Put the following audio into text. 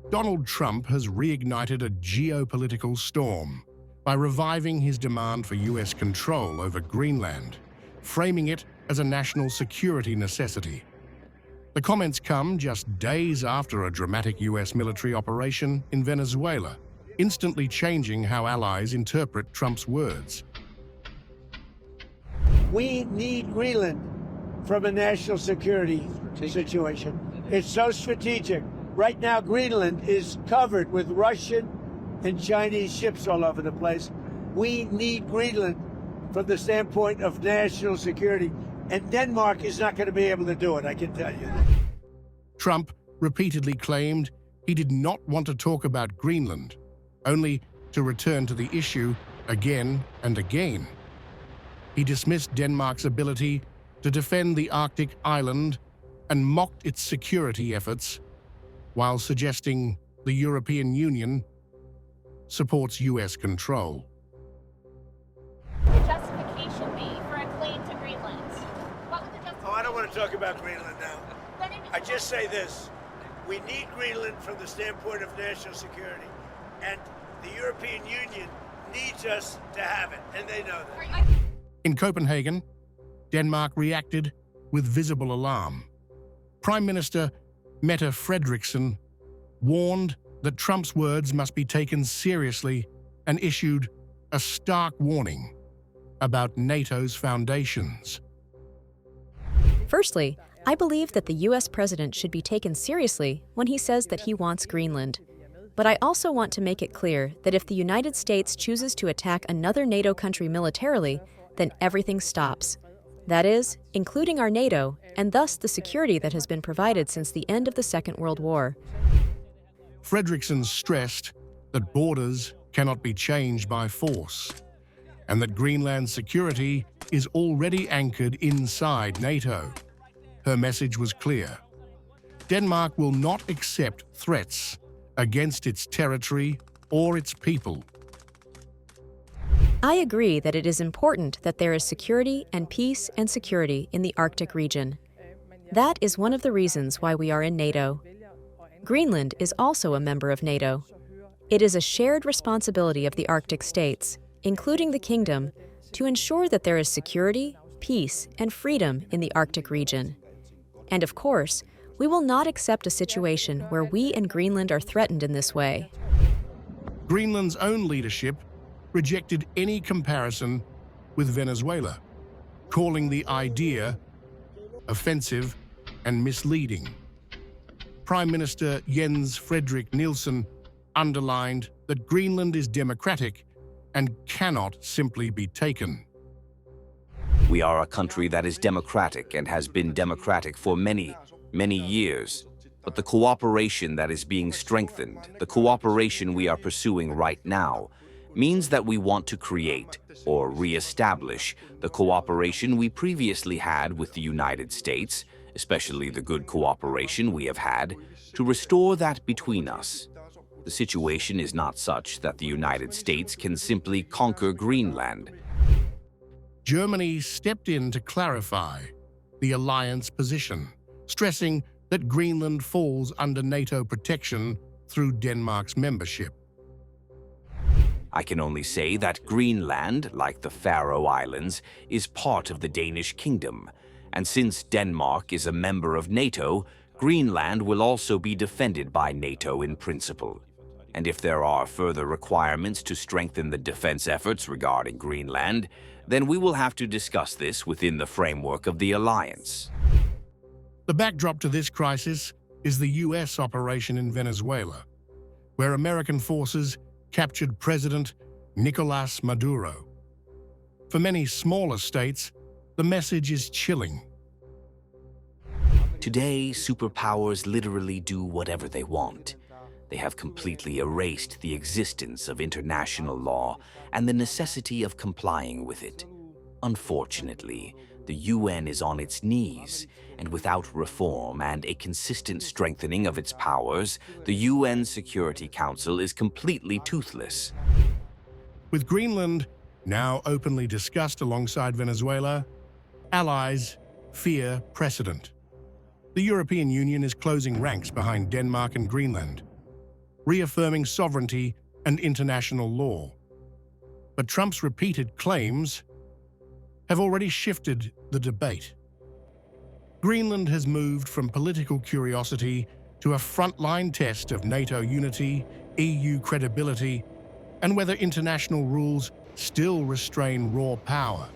Donald Trump has reignited a geopolitical storm by reviving his demand for US control over Greenland, framing it as a national security necessity. The comments come just days after a dramatic US military operation in Venezuela, instantly changing how allies interpret Trump's words. We need Greenland from a national security situation. It's so strategic. Right now, Greenland is covered with Russian and Chinese ships all over the place. We need Greenland from the standpoint of national security, and Denmark is not going to be able to do it, I can tell you. Trump repeatedly claimed he did not want to talk about Greenland, only to return to the issue again and again. He dismissed Denmark's ability to defend the Arctic island and mocked its security efforts, while suggesting the European Union supports US control. The justification be for a claim to Greenland? What would the justification? Oh, I don't want to talk about Greenland now. I just say this. We need Greenland from the standpoint of national security, and the European Union needs us to have it, and they know that. In Copenhagen, Denmark reacted with visible alarm. Prime Minister Mette Frederiksen warned that Trump's words must be taken seriously and issued a stark warning about NATO's foundations. Firstly, I believe that the US president should be taken seriously when he says that he wants Greenland. But I also want to make it clear that if the United States chooses to attack another NATO country militarily, then everything stops. That is, including our NATO, and thus the security that has been provided since the end of the Second World War. Frederiksen stressed that borders cannot be changed by force, and that Greenland's security is already anchored inside NATO. Her message was clear. Denmark will not accept threats against its territory or its people. I agree that it is important that there is security and peace and security in the Arctic region. That is one of the reasons why we are in NATO. Greenland is also a member of NATO. It is a shared responsibility of the Arctic states, including the Kingdom, to ensure that there is security, peace, and freedom in the Arctic region. And of course, we will not accept a situation where we and Greenland are threatened in this way. Greenland's own leadership rejected any comparison with Venezuela, calling the idea offensive and misleading. Prime Minister Jens-Frederik underlined that Greenland is democratic and cannot simply be taken. We are a country that is democratic and has been democratic for many years. But the cooperation that is being strengthened, the cooperation we are pursuing right now, means that we want to create or re-establish the cooperation we previously had with the United States, especially the good cooperation we have had, to restore that between us. The situation is not such that the United States can simply conquer Greenland. Germany stepped in to clarify the alliance position, stressing that Greenland falls under NATO protection through Denmark's membership. I can only say that Greenland, like the Faroe Islands, is part of the Danish kingdom, and since Denmark is a member of NATO, Greenland will also be defended by NATO in principle. And if there are further requirements to strengthen the defense efforts regarding Greenland, then we will have to discuss this within the framework of the alliance. The backdrop to this crisis is the US operation in Venezuela, where American forces captured President Nicolás Maduro. For many smaller states, the message is chilling. Today, superpowers literally do whatever they want. They have completely erased the existence of international law and the necessity of complying with it. Unfortunately, the UN is on its knees, and without reform and a consistent strengthening of its powers, the UN Security Council is completely toothless. With Greenland now openly discussed alongside Venezuela, allies fear precedent. The European Union is closing ranks behind Denmark and Greenland. reaffirming sovereignty and international law. But Trump's repeated claims have already shifted the debate. Greenland has moved from political curiosity to a frontline test of NATO unity, EU credibility, and whether international rules still restrain raw power.